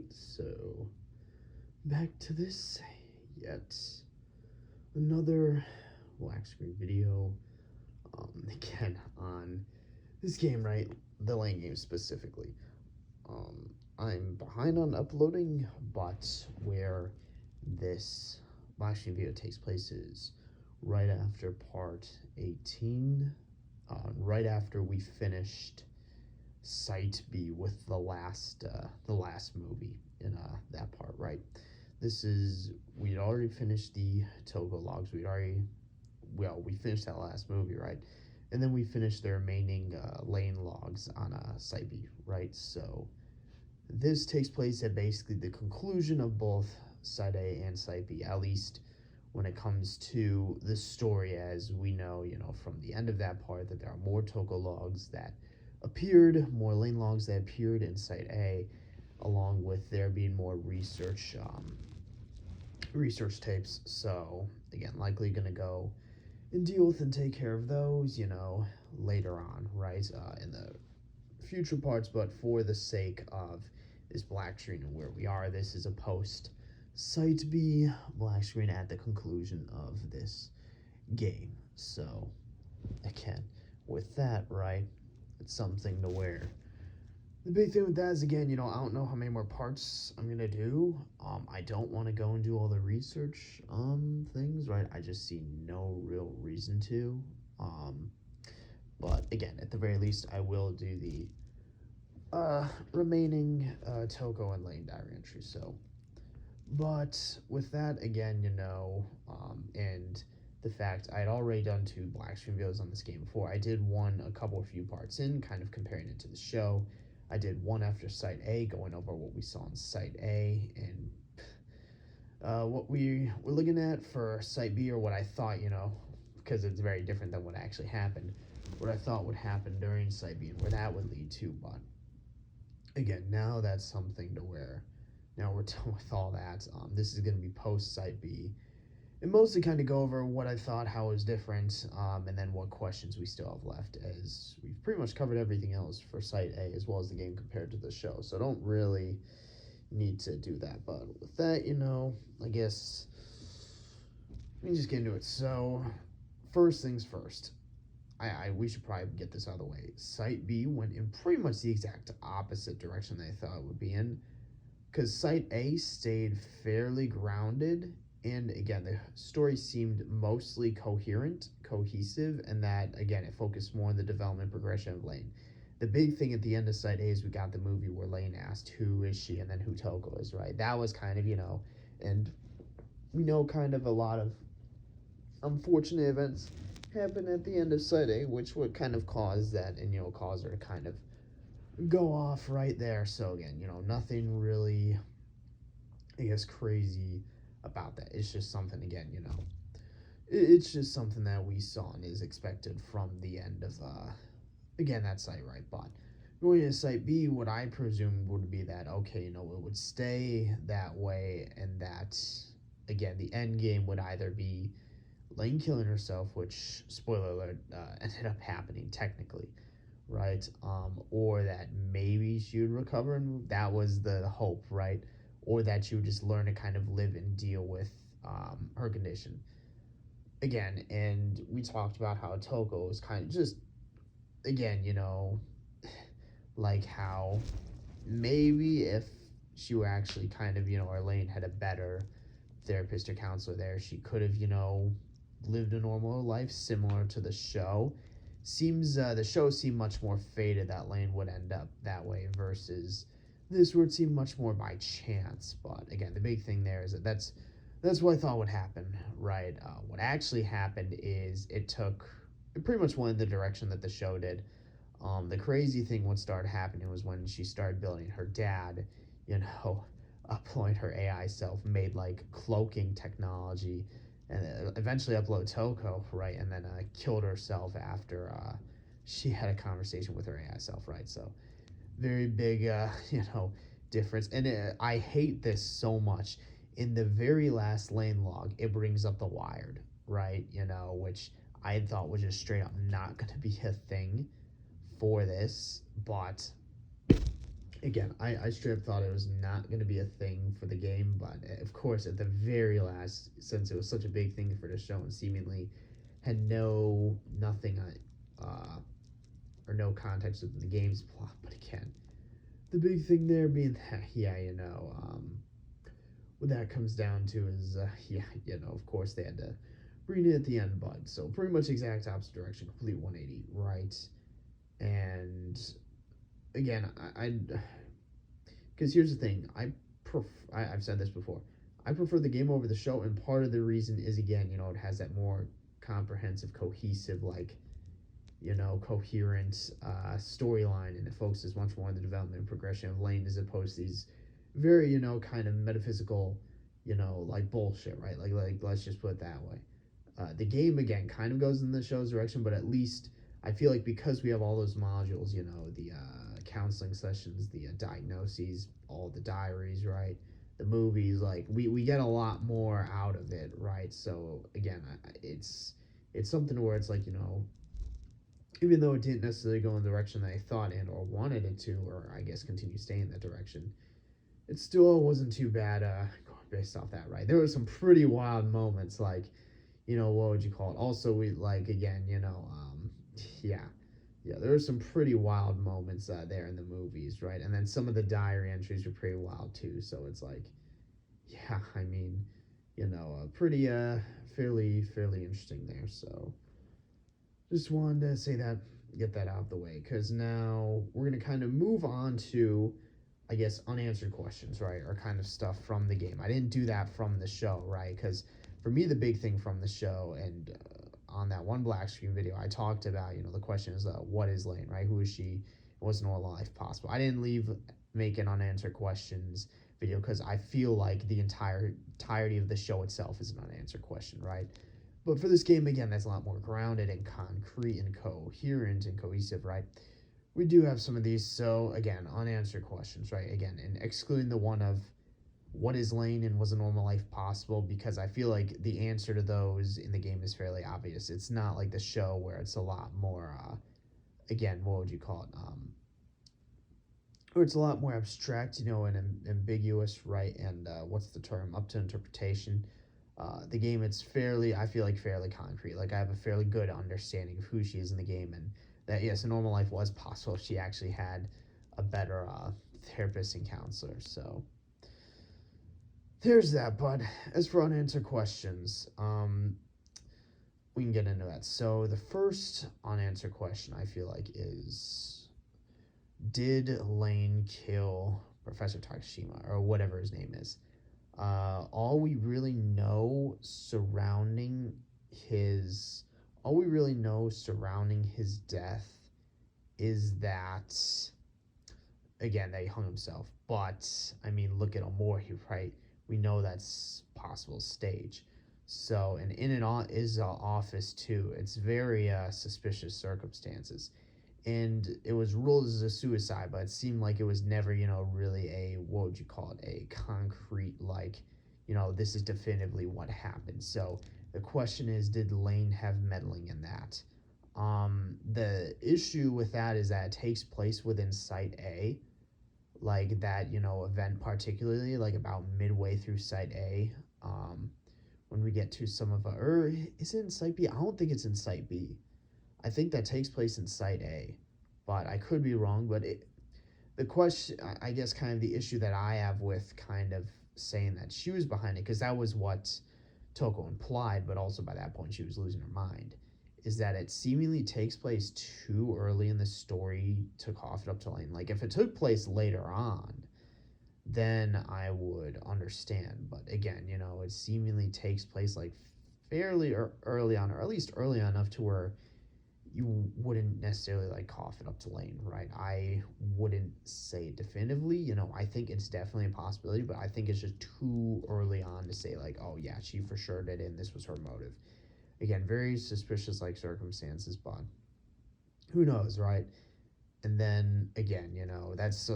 So back to this yet another black screen video. Again on this game, right? The Lain game specifically. I'm behind on uploading, but where this black screen video takes place is right after part 18. Right after we finished Site B with the last movie in that part, right? This is we'd already finished the Togo logs. We finished that last movie, right? And then we finished the remaining Lain logs on Site B, right? So this takes place at basically the conclusion of both Site A and Site B, at least when it comes to the story, as we know, from the end of that part, that there are more Togo logs that appeared, more Lain logs that appeared in Site A, along with there being more research tapes. So again, likely gonna go and deal with and take care of those, later on, right, in the future parts. But for the sake of this black screen and where we are, this is a post Site B black screen at the conclusion of this game. So again, with that, right, it's something to where the big thing with that is, again, I don't know how many more parts I'm gonna do. I don't want to go and do all the research things, right? I just see no real reason to. But again, at the very least, I will do the remaining Toko and Lain diary entries. So, but with that, again, and the fact I had already done 2 black screen videos on this game before. I did one a couple of few parts in, kind of comparing it to the show. I did one after Site A, going over what we saw in Site A and what we were looking at for Site B, or what I thought, because it's very different than what actually happened, what I thought would happen during Site B and where that would lead to. But again, now that's something to where now we're done with all that. This is going to be post Site B, and mostly kind of go over what I thought, how it was different, and then what questions we still have left, as we've pretty much covered everything else for Site A as well as the game compared to the show. So I don't really need to do that. But with that, I guess let me just get into it. So first things first, we should probably get this out of the way. Site B went in pretty much the exact opposite direction they thought it would be in, because Site A stayed fairly grounded, and again, the story seemed mostly cohesive, and that, again, it focused more on the development progression of Lain. The big thing at the end of Site A is we got the movie where Lain asked, who is she, and then who Toko is, right? That was kind of, and we know kind of a lot of unfortunate events happen at the end of Site A, which would kind of cause that, and, cause her to kind of go off right there. So again, nothing really, I guess, crazy about that. It's just something, again, it's just something that we saw and is expected from the end of again, that Site, right? But going to Site B, what I presumed would be that, okay, it would stay that way, and that, again, the end game would either be Lain killing herself, which, spoiler alert, ended up happening technically, right? Or that maybe she would recover, and that was the hope, right? Or that she would just learn to kind of live and deal with her condition. Again, and we talked about how Toko was kind of just, again, like how maybe if she were actually kind of, or Lain had a better therapist or counselor there, she could have, lived a normal life similar to the show. Seems the show seemed much more fated that Lain would end up that way, versus this would seem much more by chance. But again, the big thing there is that's what I thought would happen, right? What actually happened is it pretty much went in the direction that the show did. The crazy thing what started happening was when she started building her dad, upload her AI self, made like cloaking technology, and eventually upload Toko, right? And then killed herself after she had a conversation with her AI self, right? So very big, difference. And I hate this so much. In the very last Lain log, it brings up the Wired, right? Which I thought was just straight up not going to be a thing for this, but Again, I straight up thought it was not going to be a thing for the game, but of course, at the very last, since it was such a big thing for the show and seemingly had nothing or no context within the game's plot. But again, the big thing there being that, yeah, what that comes down to is, yeah, of course they had to bring it at the end, bud. So pretty much exact opposite direction, complete 180, right? And again, I because here's the thing, I've said this before. I prefer the game over the show, and part of the reason is again, it has that more comprehensive, cohesive, like coherent storyline, and it focuses much more on the development and progression of Lain as opposed to these very, kind of metaphysical, like bullshit, right? Like let's just put it that way. The game again kind of goes in the show's direction, but at least I feel like because we have all those modules, the counseling sessions, the diagnoses, all the diaries, right? The movies, like we get a lot more out of it, right? So again, it's something where it's like even though it didn't necessarily go in the direction that I thought and or wanted it to, or I guess continue staying in that direction, it still wasn't too bad. Based off that, right? There were some pretty wild moments, like what would you call it? Also, we like again, yeah, yeah, there were some pretty wild moments there in the movies, right? And then some of the diary entries were pretty wild too. So it's like, yeah, I mean, pretty fairly interesting there. So just wanted to say that, get that out of the way, because now we're gonna kind of move on to, I guess, unanswered questions, right, or kind of stuff from the game. I didn't do that from the show, right? Because for me, the big thing from the show and on that one black screen video, I talked about, the question is, what is Lain, right? Who is she? Was normal life possible? I didn't make an unanswered questions video because I feel like the entirety of the show itself is an unanswered question, right? But for this game, again, that's a lot more grounded and concrete and coherent and cohesive, right? We do have some of these. So, again, unanswered questions, right? Again, and excluding the one of what is Lain and was a normal life possible, because I feel like the answer to those in the game is fairly obvious. It's not like the show where it's a lot more, again, what would you call it? Or it's a lot more abstract, and ambiguous, right? And what's the term? Up to interpretation. The game, it's fairly, I feel like, fairly concrete. Like I have a fairly good understanding of who she is in the game, and that yes, a normal life was possible if she actually had a better therapist and counselor. So there's that. But as for unanswered questions, we can get into that. So the first unanswered question I feel like is, did Lain kill Professor Takashima or whatever his name is? All we really know surrounding his all we really know surrounding his death is that, again, that he hung himself. But I mean, look at Omori, right? We know that's possible stage. So, and in and on is office too. It's very suspicious circumstances, and it was ruled as a suicide, but it seemed like it was never, really a, what would you call it, a concrete, like, this is definitively what happened. So the question is, did Lain have meddling in that? The issue with that is that it takes place within Site A, like that, event particularly, like about midway through Site A. When we get to some of or is it in Site B? I don't think it's in Site B. I think that takes place in Site A, but I could be wrong. But the question, I guess, kind of the issue that I have with kind of saying that she was behind it, because that was what Toko implied, but also by that point she was losing her mind, is that it seemingly takes place too early in the story to cough it up to Lain. Like, if it took place later on, then I would understand. But again, it seemingly takes place like fairly early on, or at least early enough to where you wouldn't necessarily like cough it up to Lain, right? I wouldn't say definitively, I think it's definitely a possibility, but I think it's just too early on to say like, oh yeah, she for sure did it and this was her motive. Again, very suspicious like circumstances, but who knows, right? And then again, that's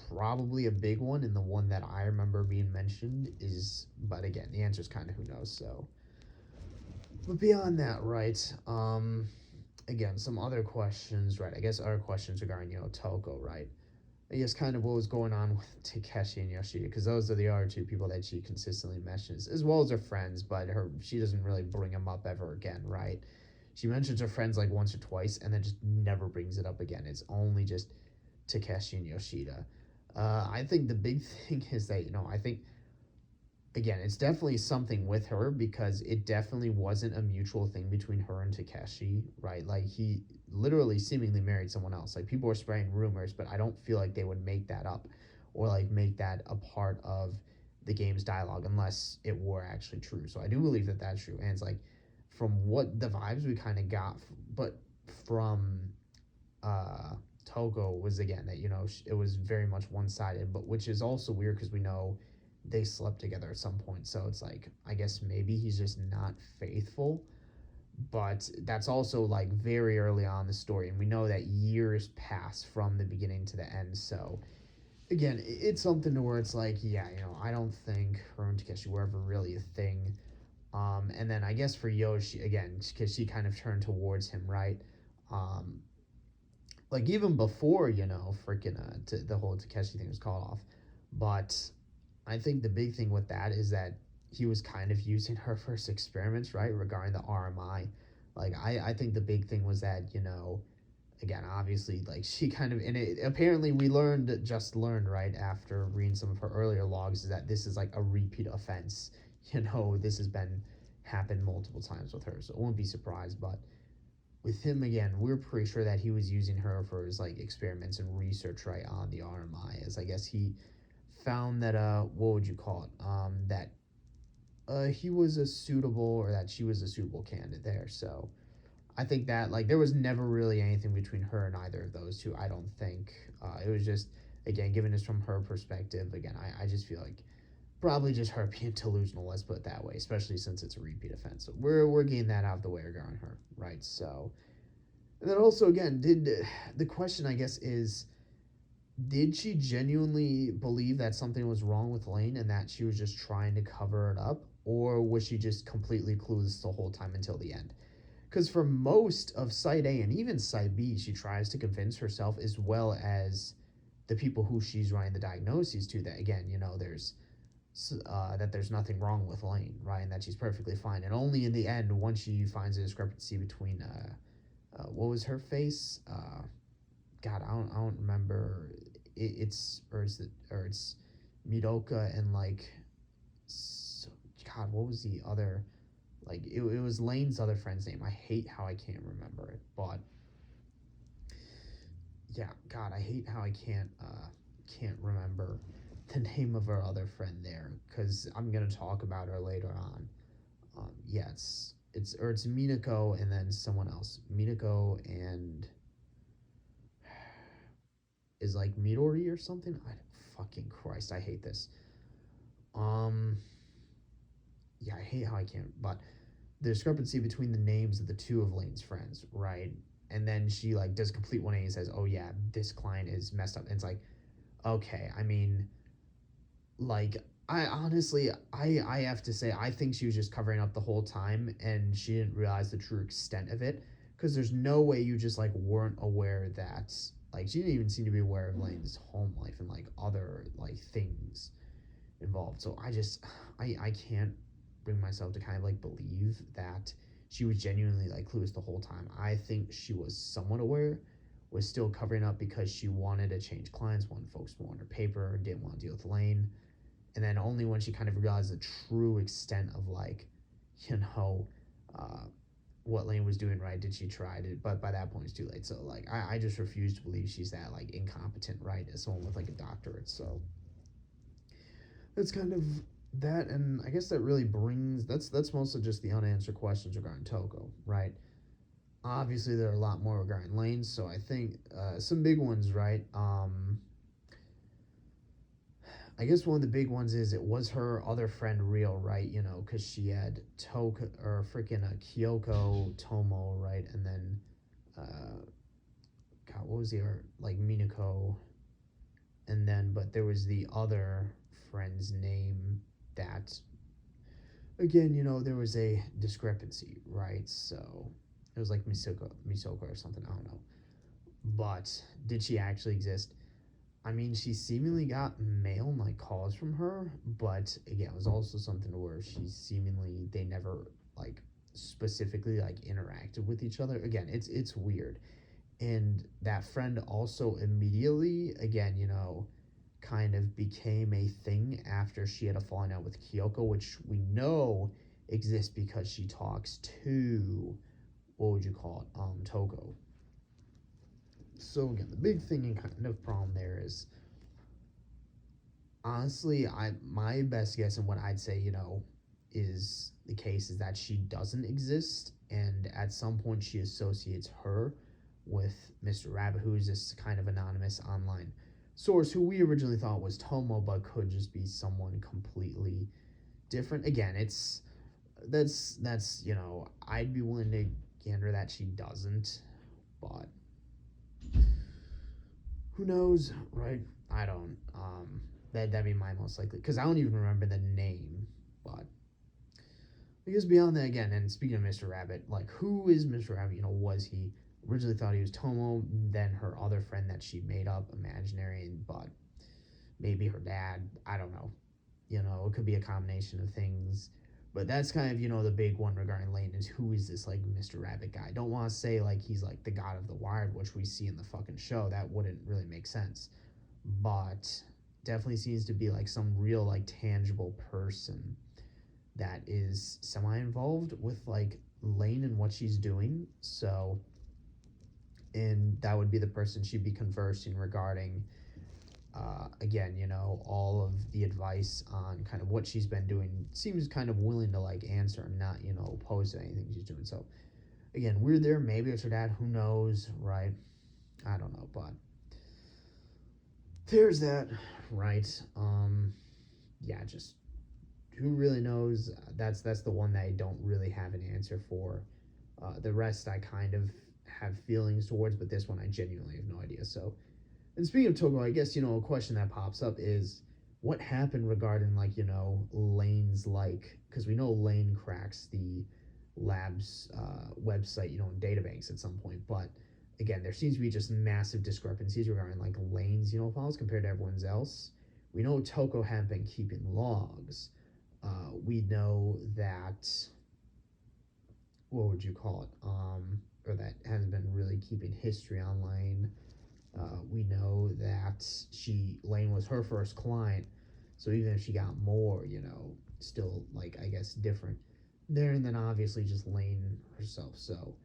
probably a big one, and the one that I remember being mentioned is, but again, the answer is kind of who knows. So, but beyond that, right? Again, some other questions, right? I guess other questions regarding, Toko, right? I guess kind of what was going on with Takeshi and Yoshida, because those are the other two people that she consistently mentions, as well as her friends. But she doesn't really bring them up ever again, right? She mentions her friends like once or twice, and then just never brings it up again. It's only just Takeshi and Yoshida. I think the big thing is that I think again, it's definitely something with her because it definitely wasn't a mutual thing between her and Takeshi, right? Like he literally seemingly married someone else. Like people are spreading rumors, but I don't feel like they would make that up or like make that a part of the game's dialogue unless it were actually true. So I do believe that that's true. And it's like from what the vibes we kind of got, but from uh Togo was again that it was very much one sided, but which is also weird because we know they slept together at some point. So it's like I guess maybe he's just not faithful, but that's also like very early on in the story, and we know that years pass from the beginning to the end. So again, it's something to where it's like, yeah, I don't think her and Takeshi were ever really a thing. And then I guess for Yoshi again, because she kind of turned towards him, right? Um, like even before freaking the whole Takeshi thing was called off, but I think the big thing with that is that he was kind of using her first experiments, right, regarding the RMI. Like I think the big thing was that again obviously like she kind of and it apparently we learned right after reading some of her earlier logs is that this is like a repeat offense. This has been happened multiple times with her, so I won't be surprised. But with him again, we're pretty sure that he was using her for his like experiments and research right on the RMI. As I guess he found that what would you call it? That he was a suitable or that she was a suitable candidate there. So I think that like there was never really anything between her and either of those two. I don't think it was just again given this from her perspective. Again, I just feel like probably just her being delusional. Let's put it that way, especially since it's a repeat offense. So we're getting that out of the way regarding her, right? So and then also again, did the question I guess is did she genuinely believe that something was wrong with Lain and that she was just trying to cover it up? Or was she just completely clueless the whole time until the end? Because for most of Site A and even Site B, she tries to convince herself as well as the people who she's writing the diagnoses to that, again, that there's nothing wrong with Lain, right? And that she's perfectly fine. And only in the end, once she finds a discrepancy between, what was her face? God, I don't remember. It's or is it or it's Midoka and like, so, God, what was the other? Like it was Lane's other friend's name. I hate how I can't remember it, but yeah, God, I hate how I can't remember the name of her other friend there because I'm gonna talk about her later on. Yeah, it's Minako and then someone else. Minako and is like Midori or something. I fucking Christ, I hate this. Um, yeah, I hate how I can't. But the discrepancy between the names of the two of Lane's friends, right? And then she like does complete 180 and says, "Oh yeah, this client is messed up." And it's like, okay, I mean, like I honestly, I have to say, I think she was just covering up the whole time, and she didn't realize the true extent of it. Because there's no way you just like weren't aware that like she didn't even seem to be aware of Lane's home life and like other like things involved. So I can't bring myself to kind of like believe that she was genuinely like clueless the whole time. I think she was somewhat aware, was still covering up because she wanted to change clients, wanted folks more on her paper, didn't want to deal with Lane. And then only when she kind of realized the true extent of like, you know, uh, what Lane was doing right did she try to, but by that point it's too late. So like I just refuse to believe she's that like incompetent, right, as someone with like a doctorate. So that's kind of that, and I guess that really brings that's mostly just the unanswered questions regarding Toko, right? Obviously, there are a lot more regarding Lane, so I think some big ones, right? I guess one of the big ones is it was her other friend real, right? Because she had Toko or freaking Kyoko Tomo, right? And then, God, what was the art? Like Minako, and then but there was the other friend's name that again, there was a discrepancy, right? So it was like Misoko or something. I don't know. But did she actually exist? I mean, she seemingly got mail and like calls from her, but again, it was also something where she seemingly they never like specifically like interacted with each other. Again, it's weird. And that friend also immediately, again, kind of became a thing after she had a falling out with Kyoko, which we know exists because she talks to what would you call it, Toko. So again, the big thing and kind of problem there is honestly, I my best guess and what I'd say, is the case is that she doesn't exist, and at some point she associates her with Mr. Rabbit, who is this kind of anonymous online source who we originally thought was Tomo, but could just be someone completely different. Again, that's I'd be willing to gander that she doesn't, but who knows, right? I don't. That'd be my most likely because I don't even remember the name. But because beyond that, again, and speaking of Mr. Rabbit, like who is Mr. Rabbit? Was he originally thought he was Tomo, then her other friend that she made up, imaginary, but maybe her dad. I don't know. It could be a combination of things. But that's kind of, the big one regarding Lain is who is this like Mr. Rabbit guy? I don't want to say like he's like the god of the wired, which we see in the fucking show. That wouldn't really make sense. But definitely seems to be like some real like tangible person that is semi involved with like Lain and what she's doing. So, and that would be the person she'd be conversing regarding again, all of the advice on kind of what she's been doing. Seems kind of willing to like answer and not, oppose to anything she's doing. So again, we're there. Maybe it's her dad. Who knows, right? I don't know, but there's that, right? Yeah, just who really knows? That's the one that I don't really have an answer for. The rest I kind of have feelings towards, but this one I genuinely have no idea. So, and speaking of Togo, I guess a question that pops up is what happened regarding like Lane's like because we know Lain cracks the lab's website in databanks at some point, but again there seems to be just massive discrepancies regarding like Lane's files compared to everyone's else. We know Toko had been keeping logs. We know that what would you call it or that hasn't been really keeping history online. We know that Lain was her first client, so even if she got more, still like I guess different there, and then obviously just Lain herself. So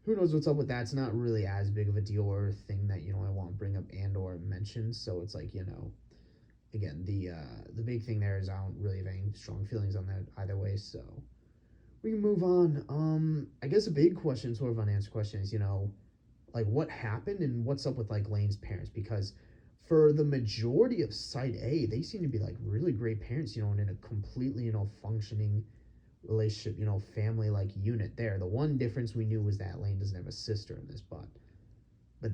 who knows what's up with that? It's not really as big of a deal or thing that I want to bring up and or mention. So it's like again the big thing there is I don't really have any strong feelings on that either way. So we can move on. I guess a big question, sort of unanswered question, is like what happened and what's up with like Lane's parents, because for the majority of Site A they seem to be like really great parents, and in a completely functioning relationship, family like unit there. The one difference we knew was that Lain doesn't have a sister in this, but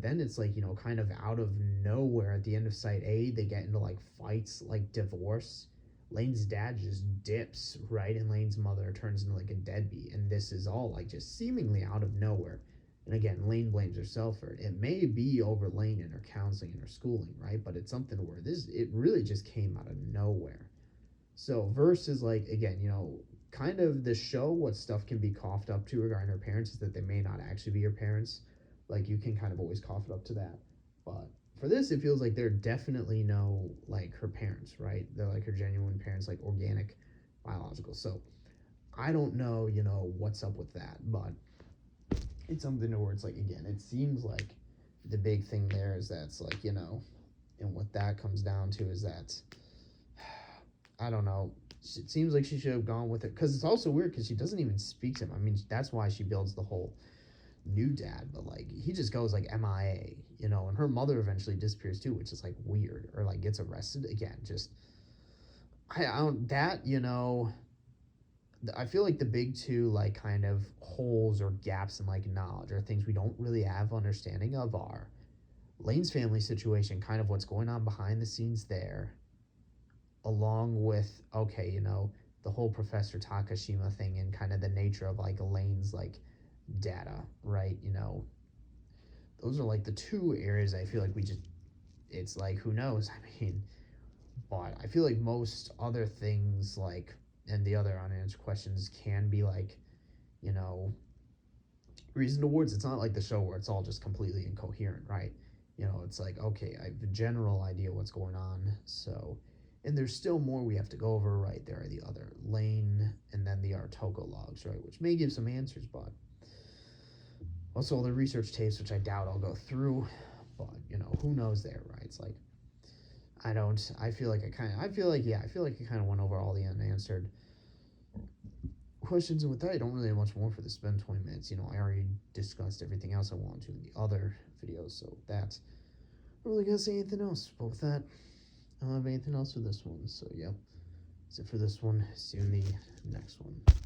then it's like kind of out of nowhere at the end of Site A they get into like fights, like divorce. Lane's dad just dips, right, and Lane's mother turns into like a deadbeat, and this is all like just seemingly out of nowhere. And again, Lain blames herself for it. It may be over Lain and her counseling and her schooling, right? But it's something where it really just came out of nowhere. So versus like again, kind of the show, what stuff can be coughed up to regarding her parents is that they may not actually be her parents. Like you can kind of always cough it up to that. But for this, it feels like they're definitely no like her parents, right? They're like her genuine parents, like organic, biological. So I don't know, what's up with that, but it's something where it's like again, it seems like the big thing there is that it's like and what that comes down to is that I don't know. It seems like she should have gone with it because it's also weird because she doesn't even speak to him. I mean, that's why she builds the whole new dad, but like he just goes like MIA, and her mother eventually disappears too, which is like weird, or like gets arrested again. Just I don't that I feel like the big two like kind of holes or gaps in like knowledge or things we don't really have understanding of are Lane's family situation, kind of what's going on behind the scenes there, along with okay, the whole Professor Takashima thing and kind of the nature of like Lane's like data, right? Those are like the two areas I feel like we just it's like, who knows? I mean, but I feel like most other things, like, and the other unanswered questions can be like, you know, reason towards. It's not like the show where it's all just completely incoherent, right? You know, it's like, okay, I have a general idea what's going on. So, and there's still more we have to go over, right? There are the other Lain and then the Artogo logs, right? Which may give some answers, but also the research tapes, which I doubt I'll go through. But, you know, who knows there, right? It's like, I don't, I feel like I feel like, yeah, I feel like I kind of went over all the unanswered questions, and with that, I don't really have much more for this. Spend 20 minutes. You know, I already discussed everything else I wanted to in the other videos, so that's not really gonna say anything else. But with that, I don't have anything else for this one. So yeah, that's it for this one. See you in the next one.